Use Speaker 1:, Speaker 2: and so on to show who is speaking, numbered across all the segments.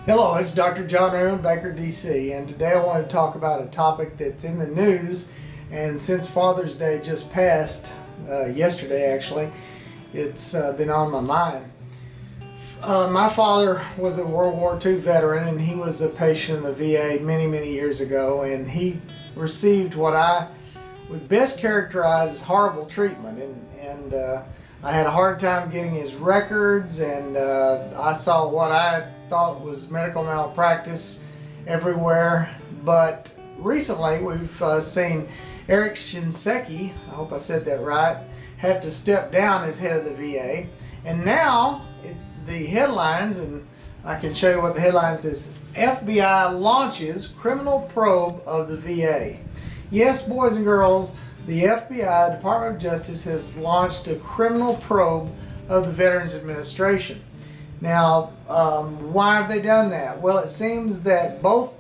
Speaker 1: Hello, it's Dr. John Aaron Baker, DC, and today I want to talk about a topic that's in the news, and since Father's Day just passed, yesterday actually, it's been on my mind. My father was a World War II veteran, and he was a patient in the VA many years ago, and he received what I would best characterize as horrible treatment, and I had a hard time getting his records, and I saw what I thought was medical malpractice everywhere. But recently we've seen Eric Shinseki, I hope I said that right, have to step down as head of the VA. And now the headlines, and I can show you what the headline says: FBI launches criminal probe of the VA. Yes, boys and girls, the FBI, Department of Justice, has launched a criminal probe of the Veterans Administration. Now, why have they done that? Well, it seems that both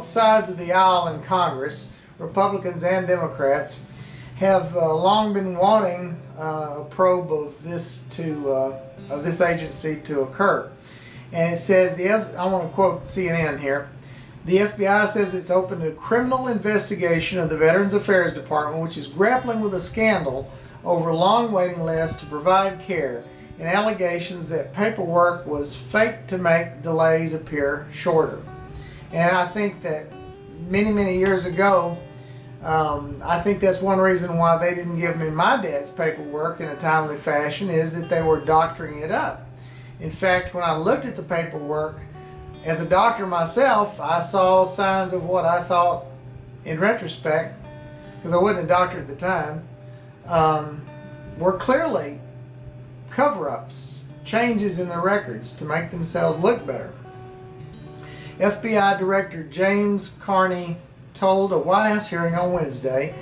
Speaker 1: sides of the aisle in Congress, Republicans and Democrats, have long been wanting a probe of this agency to occur. And it says I want to quote CNN here. The FBI says it's opened a criminal investigation of the Veterans Affairs Department, which is grappling with a scandal over long waiting lists to provide care and allegations that paperwork was faked to make delays appear shorter. And I think that many years ago, I think that's one reason why they didn't give me my dad's paperwork in a timely fashion, is that they were doctoring it up. In fact, when I looked at the paperwork, as a doctor myself, I saw signs of what I thought, in retrospect, because I wasn't a doctor at the time, were clearly cover-ups, changes in the records to make themselves look better. FBI Director James Carney told a White House hearing on Wednesday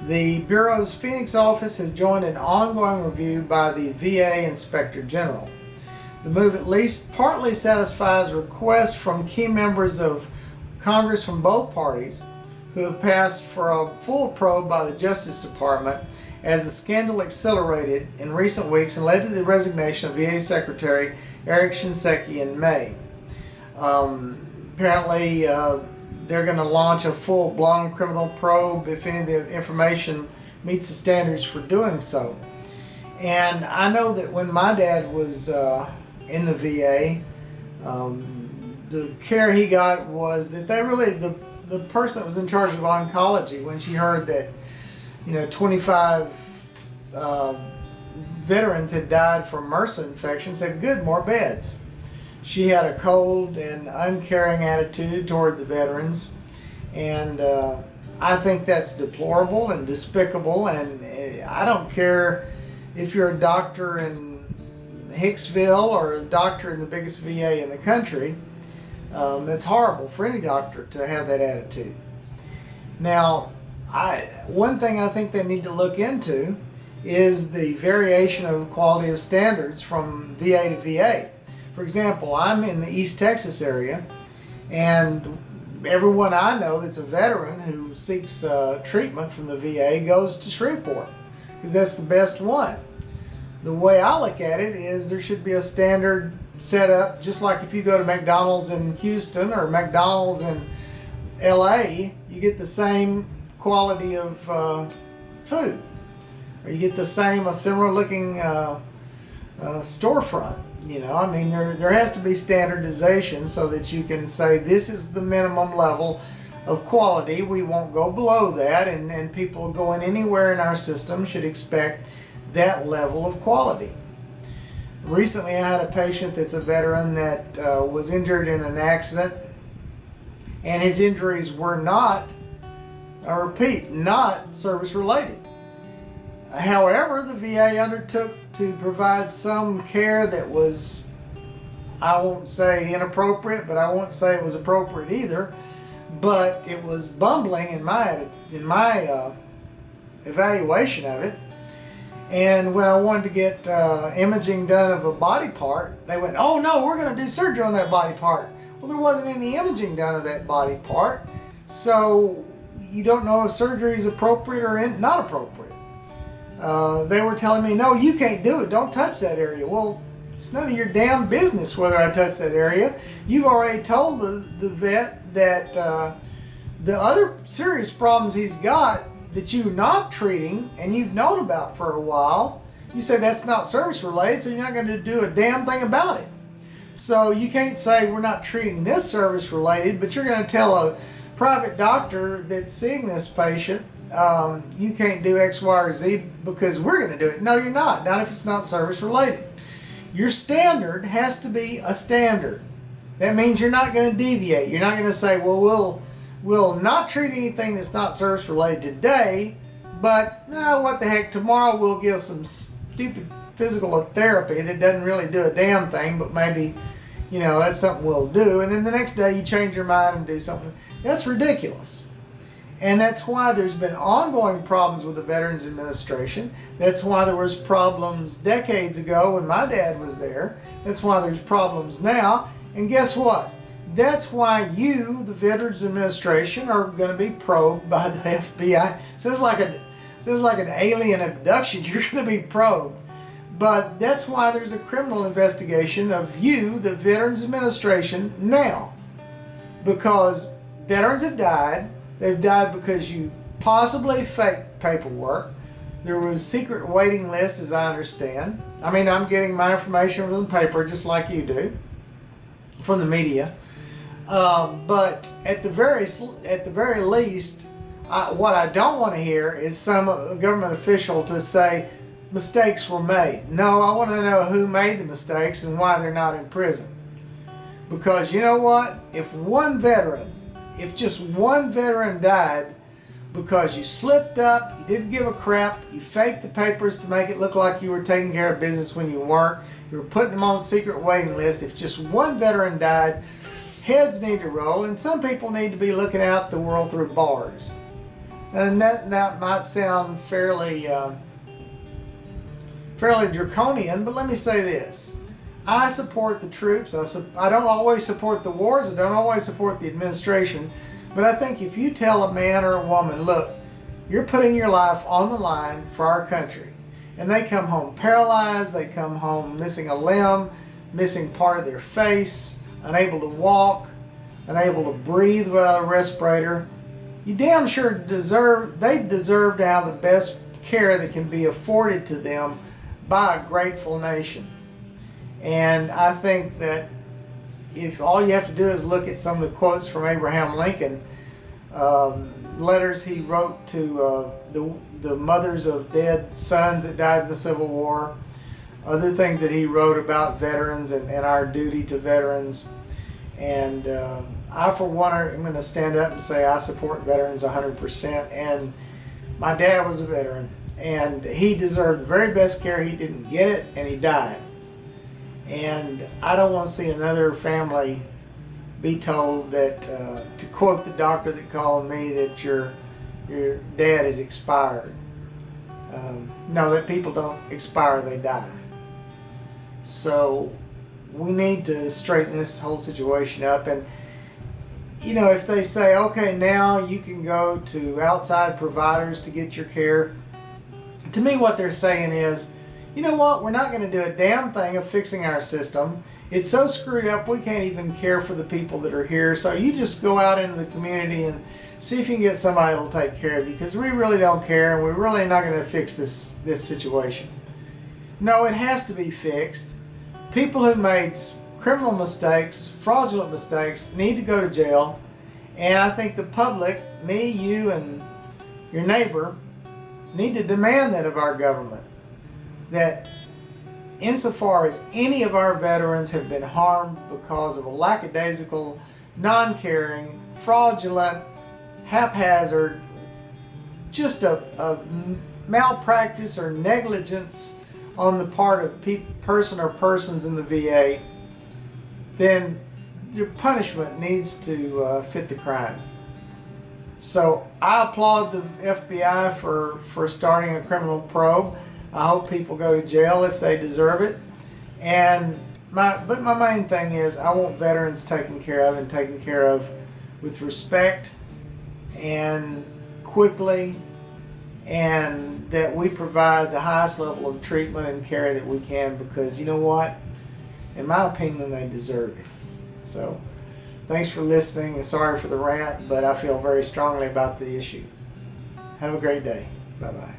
Speaker 1: the Bureau's Phoenix office has joined an ongoing review by the VA Inspector General. The move at least partly satisfies requests from key members of Congress from both parties who have passed for a full probe by the Justice Department as the scandal accelerated in recent weeks and led to the resignation of VA Secretary Eric Shinseki in May. Apparently, they're going to launch a full-blown criminal probe if any of the information meets the standards for doing so. And I know that when my dad was in the VA, the care he got was that the person that was in charge of oncology, when she heard that 25 veterans had died from MRSA infection, said, "Good, more beds." She had a cold and uncaring attitude toward the veterans, and I think that's deplorable and despicable. And I don't care if you're a doctor in Hicksville or a doctor in the biggest VA in the country. It's horrible for any doctor to have that attitude. Now, one thing I think they need to look into is the variation of quality of standards from VA to VA. For example, I'm in the East Texas area, and everyone I know that's a veteran who seeks treatment from the VA goes to Shreveport because that's the best one. The way I look at it is there should be a standard set up, just like if you go to McDonald's in Houston or McDonald's in LA, you get the same quality of food, or you get a similar looking storefront. I mean, there has to be standardization so that you can say this is the minimum level of quality. We won't go below that, and people going anywhere in our system should expect that level of quality. Recently, I had a patient that's a veteran that was injured in an accident, and his injuries were not, I repeat, not service related. However, the VA undertook to provide some care that was, I won't say inappropriate, but I won't say it was appropriate either. But it was bumbling in my evaluation of it. And when I wanted to get imaging done of a body part, they went, "Oh no, we're going to do surgery on that body part." Well, there wasn't any imaging done of that body part, so you don't know if surgery is appropriate or not appropriate. They were telling me, "No, you can't do it. Don't touch that area." Well, It's none of your damn business whether I touch that area. You've already told the vet that the other serious problems he's got that you're not treating and you've known about for a while, you say that's not service related, so you're not going to do a damn thing about it. So you can't say we're not treating this service related, but you're going to tell a private doctor that's seeing this patient, you can't do X, Y, or Z because we're going to do it. No, you're not if it's not service related. Your standard has to be a standard. That means you're not going to deviate. You're not going to say, well, we'll not treat anything that's not service related today, but what the heck, tomorrow we'll give some stupid physical therapy that doesn't really do a damn thing, but maybe, that's something we'll do. And then the next day you change your mind and do something. That's ridiculous. And that's why there's been ongoing problems with the Veterans Administration. That's why there was problems decades ago when my dad was there. That's why there's problems now. And guess what? That's why you, the Veterans Administration, are going to be probed by the FBI. Sounds like an alien abduction. You're going to be probed. But that's why there's a criminal investigation of you, the Veterans Administration, now. Because veterans have died. They've died because you possibly faked paperwork. There was secret waiting lists, as I understand. I mean, I'm getting my information from the paper just like you do, from the media. But at the very least, what I don't want to hear is some government official to say mistakes were made. No, I want to know who made the mistakes and why they're not in prison. Because you know what? If just one veteran died because you slipped up, you didn't give a crap, you faked the papers to make it look like you were taking care of business when you weren't, you were putting them on a secret waiting list. If just one veteran died, heads need to roll, and some people need to be looking out the world through bars. And that might sound fairly draconian, but let me say this. I support the troops. I don't always support the wars. I don't always support the administration. But I think if you tell a man or a woman, look, you're putting your life on the line for our country, and they come home paralyzed, they come home missing a limb, missing part of their face, unable to walk, unable to breathe without a respirator, you damn sure deserve to have the best care that can be afforded to them by a grateful nation. And I think that if all you have to do is look at some of the quotes from Abraham Lincoln, letters he wrote to the mothers of dead sons that died in the Civil War, other things that he wrote about veterans and our duty to veterans. And I, for one, am going to stand up and say I support veterans 100%. And my dad was a veteran, and he deserved the very best care. He didn't get it, and he died. And I don't want to see another family be told that, to quote the doctor that called me, that your dad is expired. No, that people don't expire, they die. So we need to straighten this whole situation up. And if they say, okay, now you can go to outside providers to get your care, to me what they're saying is, you know what, we're not going to do a damn thing of fixing our system. It's so screwed up we can't even care for the people that are here. So you just go out into the community and see if you can get somebody that will take care of you, because we really don't care and we're really not going to fix this situation. No, it has to be fixed. People who made criminal mistakes, fraudulent mistakes, need to go to jail. And I think the public, me, you, and your neighbor, need to demand that of our government. That insofar as any of our veterans have been harmed because of a lackadaisical, non-caring, fraudulent, haphazard, just a malpractice or negligence on the part of person or persons in the VA, then their punishment needs to fit the crime. So I applaud the FBI for starting a criminal probe. I hope people go to jail if they deserve it. But my main thing is I want veterans taken care of, and taken care of with respect and quickly, and that we provide the highest level of treatment and care that we can, because you know what? in my opinion, they deserve it. So, thanks for listening, and sorry for the rant, but I feel very strongly about the issue. Have a great day. Bye-bye.